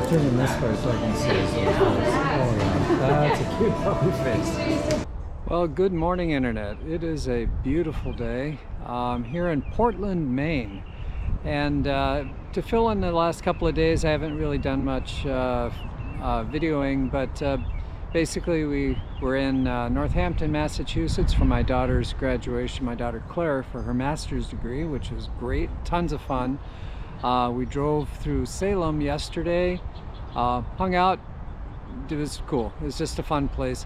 Gotta turn them this way so I can see his little face. Oh yeah, that's a cute puppy face. Well, good morning, Internet. It is a beautiful day here in Portland, Maine. And to fill in the last couple of days, I haven't really done much videoing, but basically we were in Northampton, Massachusetts for my daughter's graduation, my daughter Claire, for her master's degree, which was great, tons of fun. We drove through Salem yesterday, hung out. It was cool. It was just a fun place.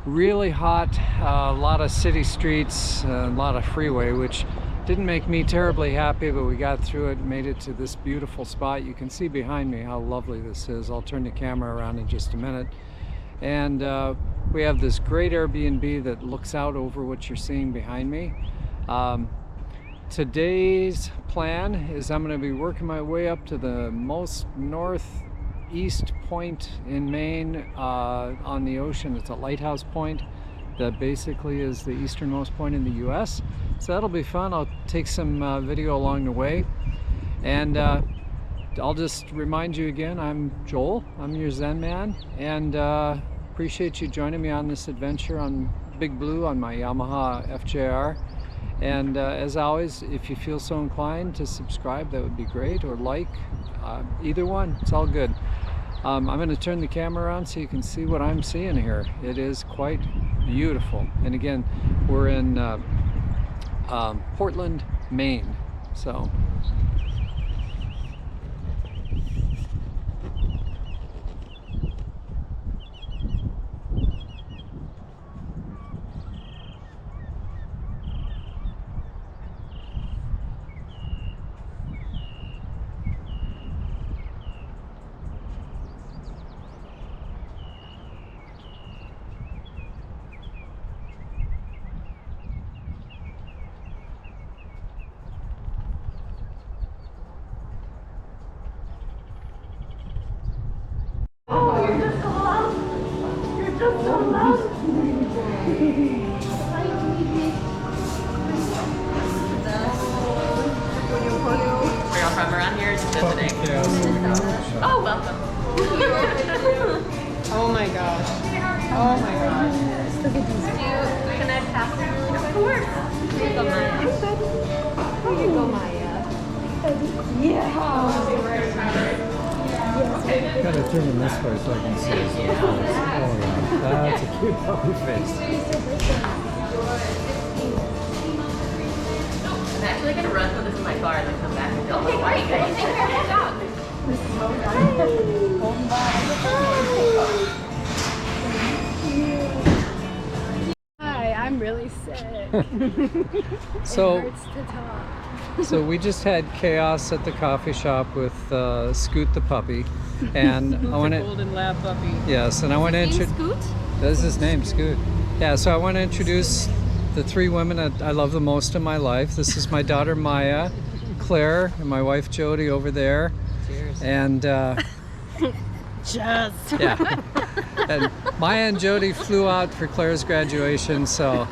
Really hot, a lot of city streets, a lot of freeway, which didn't make me terribly happy, but we got through it and made it to this beautiful spot. You can see behind me how lovely this is. I'll turn the camera around in just a minute. And we have this great Airbnb that looks out over what you're seeing behind me. Today's plan is I'm going to be working my way up to the most northeast point in Maine on the ocean. It's a lighthouse point that basically is the easternmost point in the US. So that'll be fun. I'll take some video along the way. And I'll just remind you again, I'm Joel. I'm your Zen man, and appreciate you joining me on this adventure on Big Blue on my Yamaha FJR. And as always, if you feel so inclined to subscribe, that would be great, or like, either one, it's all good. I'm going to turn the camera around so you can see what I'm seeing here. It is quite beautiful. And again, we're in Portland, Maine. So from around here, just visiting. Oh, welcome. Oh my gosh. Oh my gosh. Look at these. Can I pass them? Of course. Here you go, Maya. Here you go, Maya. Yeah. Gotta turn them this way so I can see his little face. Oh yeah, that's a cute puppy face. I'm actually going to run through this in my car and then come back and film. Why are you guys taking your head out? Hi, I'm really sick. So, it hurts to talk. so we just had chaos at the coffee shop with Scoot the puppy, and I want to Golden lab puppy. yes, and I want to introduce. Scoot? That's his name, Scoot. Yeah, so I want to introduce the three women that I love the most in my life. This is my daughter Maya, Claire, and my wife Jody over there. Cheers. And Just. yeah, and Maya and Jody flew out for Claire's graduation, so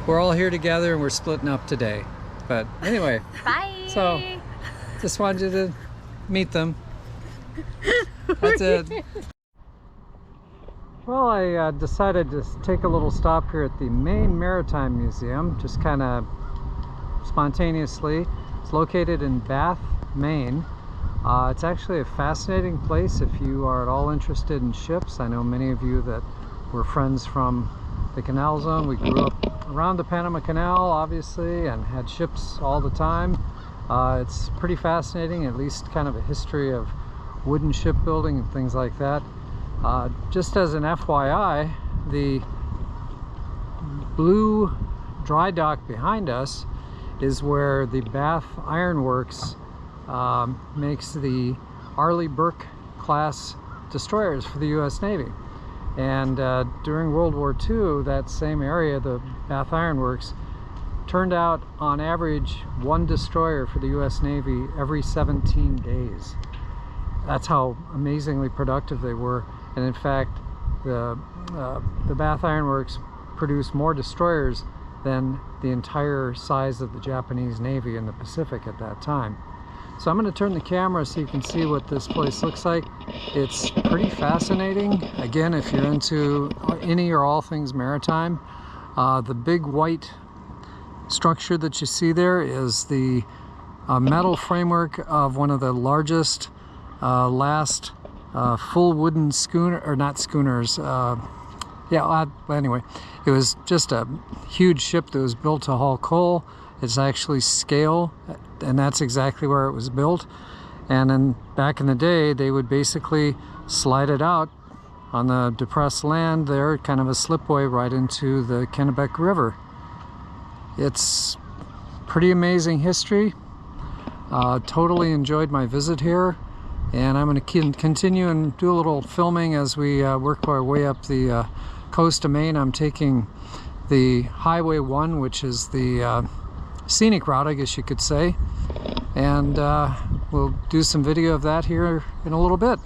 we're all here together and we're splitting up today. But anyway, Bye. so just wanted you to meet them. That's it. Well, I decided to take a little stop here at the Maine Maritime Museum, just kind of spontaneously. It's located in Bath, Maine. It's actually a fascinating place if you are at all interested in ships. I know many of you that were friends from the Canal Zone. We grew up around the Panama Canal, obviously, and had ships all the time. It's pretty fascinating, at least kind of a history of wooden shipbuilding and things like that. Just as an FYI, the blue dry dock behind us is where the Bath Iron Works makes the Arleigh Burke class destroyers for the US Navy. And during World War II, that same area, the Bath Iron Works, turned out on average one destroyer for the US Navy every 17 days. That's how amazingly productive they were. And in fact, the Bath Iron Works produced more destroyers than the entire size of the Japanese Navy in the Pacific at that time. So I'm going to turn the camera so you can see what this place looks like. It's pretty fascinating. Again, if you're into any or all things maritime, the big white structure that you see there is the metal framework of one of the largest last full wooden schooner, or not schooners, anyway, it was just a huge ship that was built to haul coal. It's actually scale, and that's exactly where it was built. And then back in the day, they would basically slide it out on the depressed land there, kind of a slipway right into the Kennebec River. It's pretty amazing history. Totally enjoyed my visit here, and I'm going to continue and do a little filming as we work our way up the coast of Maine. I'm taking the Highway 1, which is the scenic route, I guess you could say, and we'll do some video of that here in a little bit.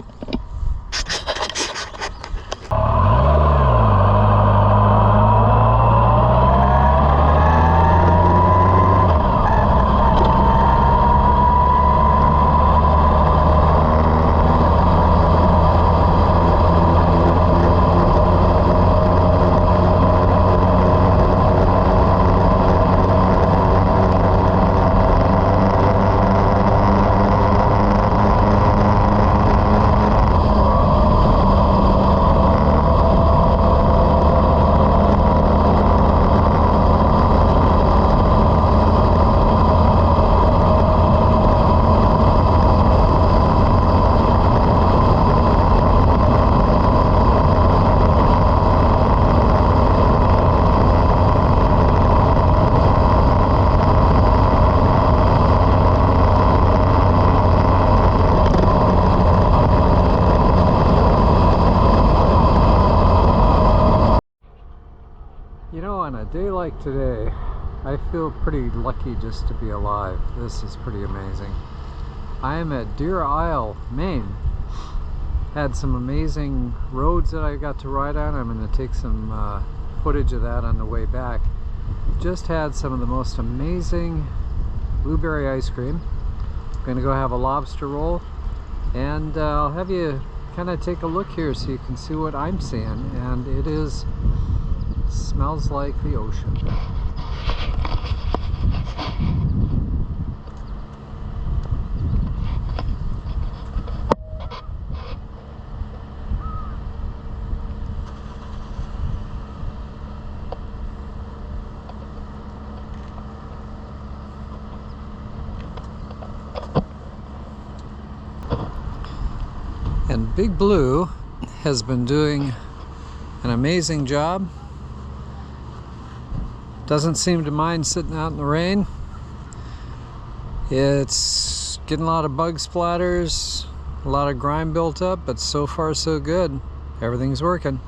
You know, on a day like today, I feel pretty lucky just to be alive. This is pretty amazing. I am at Deer Isle, Maine. Had some amazing roads that I got to ride on. I'm going to take some footage of that on the way back. Just had some of the most amazing blueberry ice cream. I'm going to go have a lobster roll, and I'll have you kind of take a look here so you can see what I'm seeing. And it smells like the ocean. And Big Blue has been doing an amazing job. Doesn't seem to mind sitting out in the rain. It's getting a lot of bug splatters, a lot of grime built up, but so far so good. Everything's working.